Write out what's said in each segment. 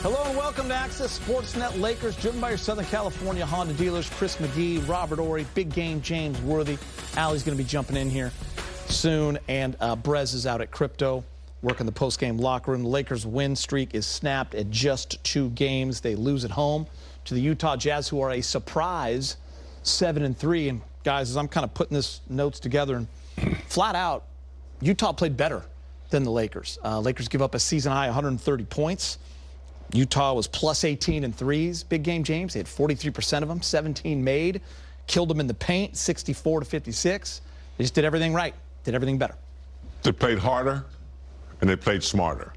Hello and welcome to Access Sportsnet. Lakers driven by your Southern California Honda dealers, Chris McGee, Robert Ory, big game James Worthy. Allie's going to be jumping in here soon, and Brez is out at Crypto working the post-game locker room. The Lakers' win streak is snapped at just 2 games. They lose at home to the Utah Jazz, who are a surprise 7-3. And guys, as I'm kind of putting this notes together, and flat out, Utah played better than the Lakers. Lakers give up a season-high 130 points. Utah was plus 18 in threes. Big game, James. They had 43% of them, 17 made. Killed them in the paint, 64-56. They just did everything right, did everything better. They played harder, and they played smarter.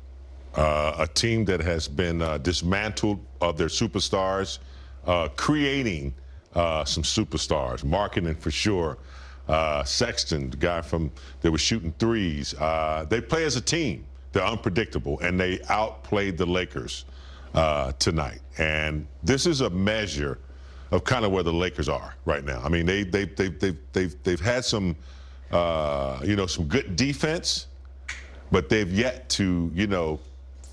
A team that has been dismantled of their superstars, creating some superstars, marketing for sure. Sexton, the guy that was shooting threes. They play as a team. They're unpredictable, and they outplayed the Lakers tonight. And this is a measure of kind of where the Lakers are right now. I mean, they've had some some good defense, but they've yet to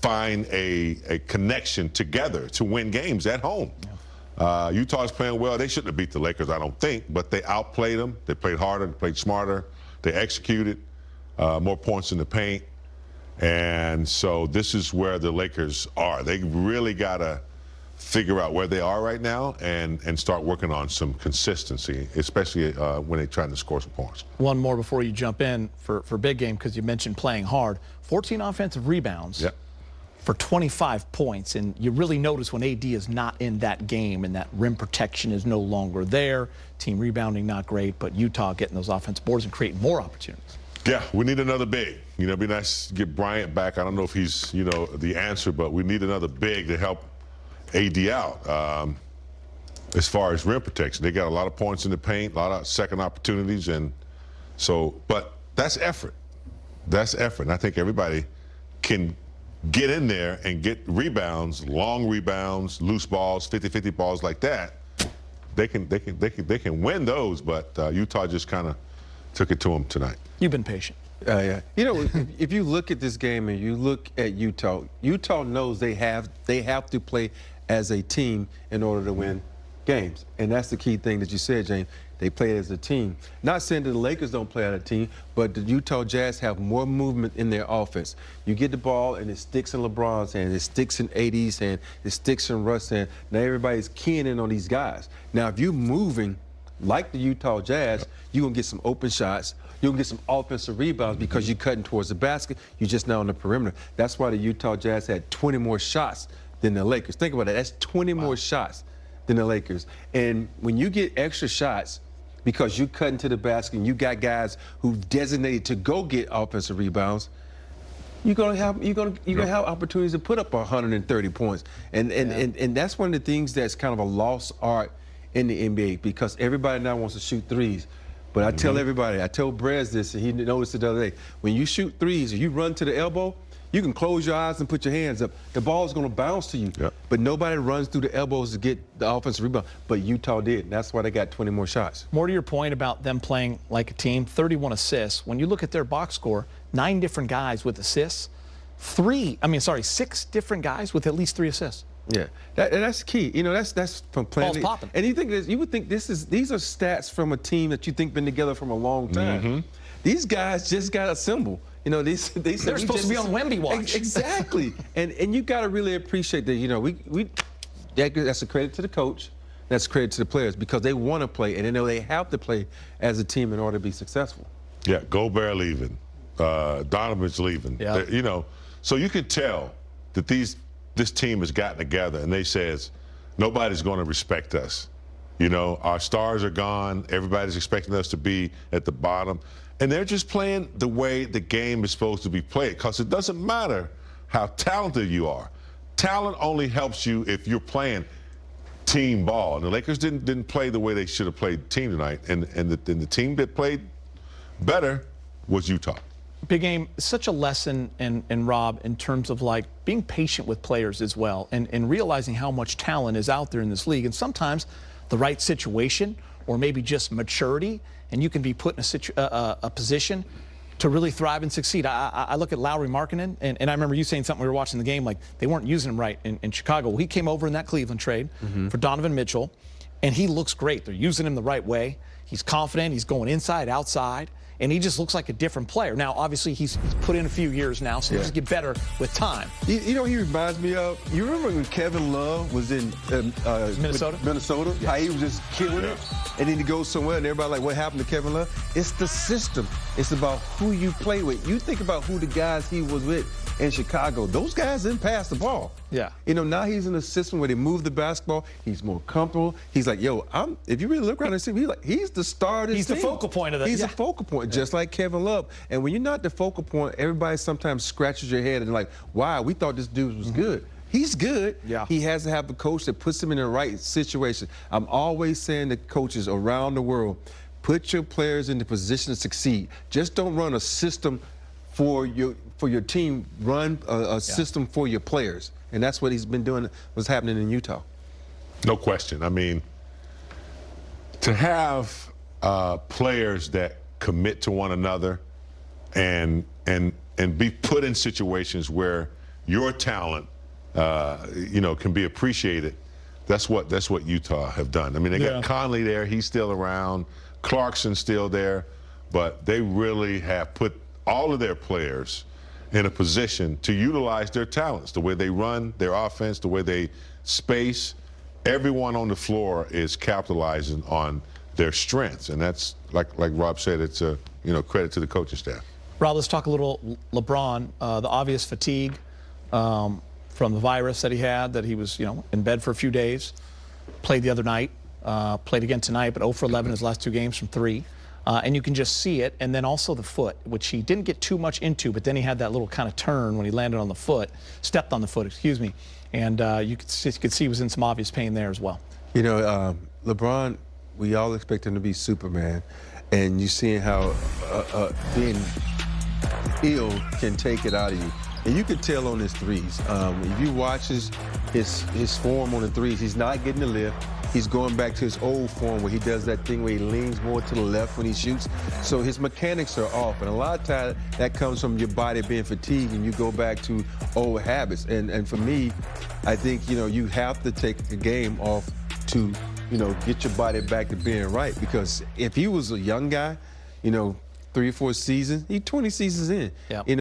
find a connection together to win games at home. Yeah. Utah's playing well. They shouldn't have beat the Lakers, I don't think, but they outplayed them. They played harder, they played smarter, they executed more points in the paint. And so this is where the Lakers are. They really got to figure out where they are right now and start working on some consistency, especially when they're trying to score some points. One more before you jump in for big game, because you mentioned playing hard. 14 offensive rebounds for 25 points. And you really notice when AD is not in that game and that rim protection is no longer there. Team rebounding not great, but Utah getting those offensive boards and creating more opportunities. Yeah, we need another big. It'd be nice to get Bryant back. I don't know if he's, the answer, but we need another big to help AD out. As far as rim protection, they got a lot of points in the paint, a lot of second opportunities, and so, but that's effort. That's effort. And I think everybody can get in there and get rebounds, long rebounds, loose balls, 50-50 balls like that. They can win those, but Utah just kind of took it to them tonight. You've been patient. Yeah. If you look at this game and you look at Utah, Utah knows they have to play as a team in order to win games. And that's the key thing that you said, James. They play as a team. Not saying that the Lakers don't play as a team, but the Utah Jazz have more movement in their offense. You get the ball, and it sticks in LeBron's hand, it sticks in AD's hand, it sticks in Russ' hand. Now everybody's keying in on these guys. Now, if you're moving like the Utah Jazz, you're going to get some open shots. You'll get some offensive rebounds because you're cutting towards the basket. You're just now on the perimeter. That's why the Utah Jazz had 20 more shots than the Lakers. Think about that. That's 20 more shots than the Lakers. And when you get extra shots because you cut into the basket and you got guys who've designated to go get offensive rebounds, you're gonna have opportunities to put up 130 points. And that's one of the things that's kind of a lost art in the NBA, because everybody now wants to shoot threes. But I tell everybody, I tell Brez this, and he noticed it the other day, when you shoot threes or you run to the elbow, you can close your eyes and put your hands up. The ball's going to bounce to you. But nobody runs through the elbows to get the offensive rebound. But Utah did. And that's why they got 20 more shots. More to your point about them playing like a team, 31 assists. When you look at their box score, 9 different guys with assists. 6 different guys with at least 3 assists. Yeah, that's key. That's from playing. Ball's popping. And you would think these are stats from a team that you think been together from a long time. These guys just got assembled. They're supposed to be on Wemby watch. Exactly. and you got to really appreciate that. That's a credit to the coach. That's a credit to the players, because they want to play and they know they have to play as a team in order to be successful. Yeah, Gobert leaving, Donovan's leaving. Yeah. So you could tell that this team has gotten together and they says, nobody's going to respect us. Our stars are gone. Everybody's expecting us to be at the bottom. And they're just playing the way the game is supposed to be played, because it doesn't matter how talented you are. Talent only helps you if you're playing team ball. And the Lakers didn't play the way they should have played the team tonight. And the team that played better was Utah. Big game, such a lesson, and Rob, in terms of like being patient with players as well, and realizing how much talent is out there in this league. And sometimes the right situation, or maybe just maturity, and you can be put in a position to really thrive and succeed. I look at Lauri Markkanen, and I remember you saying something we were watching the game, like they weren't using him right in Chicago. Well, he came over in that Cleveland trade for Donovan Mitchell, and he looks great. They're using him the right way. He's confident. He's going inside, outside, and he just looks like a different player. Now, obviously, he's put in a few years now, so he'll just get better with time. You know, he reminds me of, you remember when Kevin Love was in Minnesota? Minnesota? Yeah. How he was just killing it, and then he goes somewhere, and everybody like, what happened to Kevin Love? It's the system. It's about who you play with. You think about who the guys he was with in Chicago. Those guys didn't pass the ball. Yeah. You know, now he's in a system where they move the basketball. He's more comfortable. He's like, yo, if you really look around and see, he's the star of this team. He's the focal point of the He's the focal point, just like Kevin Love. And when you're not the focal point, everybody sometimes scratches your head and like, wow, we thought this dude was good. He's good. Yeah. He has to have a coach that puts him in the right situation. I'm always saying to coaches around the world, put your players in the position to succeed. Just don't run a system for your team. Run a system for your players. And that's what he's been doing, what's happening in Utah. No question. I mean, to have players that commit to one another and be put in situations where your talent, can be appreciated. That's what Utah have done. I mean, they got Conley there; he's still around. Clarkson's still there, but they really have put all of their players in a position to utilize their talents, the way they run their offense, the way they space. Everyone on the floor is capitalizing on their strengths, and that's like Rob said. It's a credit to the coaching staff. Rob, let's talk a little LeBron. The obvious fatigue from the virus that he had, that he was in bed for a few days. Played the other night, played again tonight, but 0 for 11 his last 2 games from 3. And you can just see it. And then also the foot, which he didn't get too much into, but then he had that little kind of turn when he landed on the foot, stepped on the foot, excuse me. And you could see he was in some obvious pain there as well. You know, LeBron, we all expect him to be Superman. And you seeing how being ill can take it out of you. And you can tell on his threes. If you watch his form on the threes, he's not getting the lift. He's going back to his old form where he does that thing where he leans more to the left when he shoots. So his mechanics are off. And a lot of times that comes from your body being fatigued and you go back to old habits. And for me, I think, you have to take a game off to, get your body back to being right. Because if he was a young guy, 3 or 4 seasons, he's 20 seasons in. Yep.